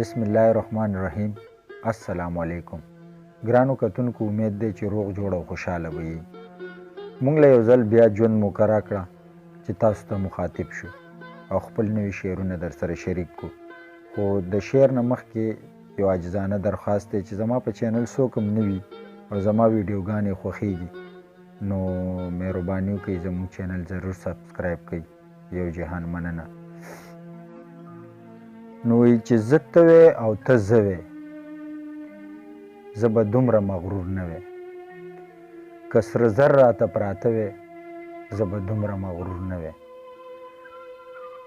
بسم الله الرحمن الرحیم. السلام علیکم. ګرانو کتونکو، امید دی چې روغ جوړ او خوشحاله به یې. موږ له یو ځل بیا ژوند مقرره کړه چې تاسو ته مخاطب شو او خپل نوي شعرونه در سره شریک کو. خو د شعر نه مخکې یو عاجزانه درخواست دی چې زما په چینل څوک هم نه وي او زما ویډیوګانې خوښیږي نو مهرباني وکړئ زموږ چینل ضرور سبسکرایب کړئ. یو جهان مننه. نو وایي چې زه ته وې او ته زه وې، زه به دومره مغرور نه وې. که سره زر راته پراته وې، زه به دومره مغرور نه وې.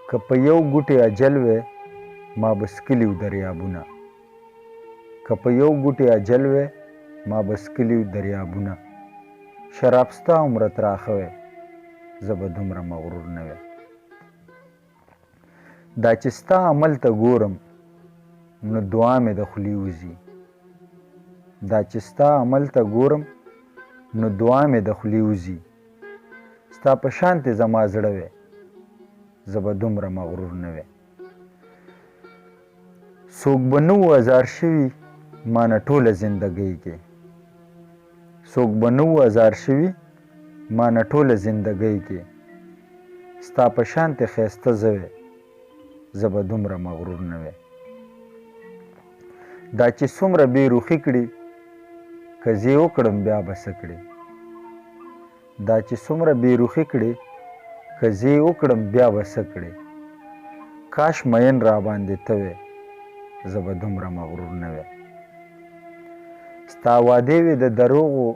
که په یو ګوټې اجل وې، ما به څکلي و دریابونه. که په یو ګوټې اجل وې، ما به څکلي و دریابونه. شراب ستا عمره تراخه وې، زه به دومره مغرور نه وې. دا چې ستا عمل ته ګورم نو دعا مې د خولې وځي. دا چې ستا عمل ته ګورم نو دعا مې د خولې وځي. ستا په شانتې زما زړه وې، زه به دومره مغرور نه وې. څوک به نه و ازار شوي ما نه ټوله زندګۍ کې. څوک به نه و ازار شوي ما نه ټوله زندګۍ کې. ستا په شانتې ښایسته زه وې، زه به دومره مغرور نه وې. دا چې څومره بې روخي کړي که زه یې وکړم بیا به څه کړې. دا چې څومره بې روخي کړي که زه یې وکړم بیا به څه کړې. کاش مین را باندې ته وې، زه به دومره مغرور نه وې. ستا وعدې وې د دروغو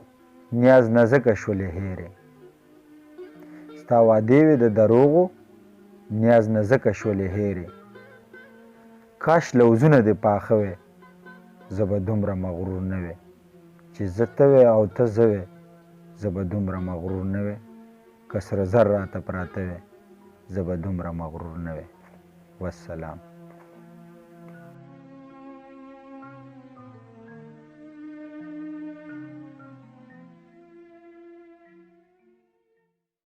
نیاز نه ځکه شولې هېرې. ستا وعدې وې د دروغو نیاز نه ځکه شولې هېرې. کاش لوزونه دې پاخه وې، زه به دومره مغرور نه وې. چې زه ته وې او ته زه وې، زه به دومره مغرور نه وې. که سره زر راته پراته وې، زه به دومره مغرور نه وې. والسلام.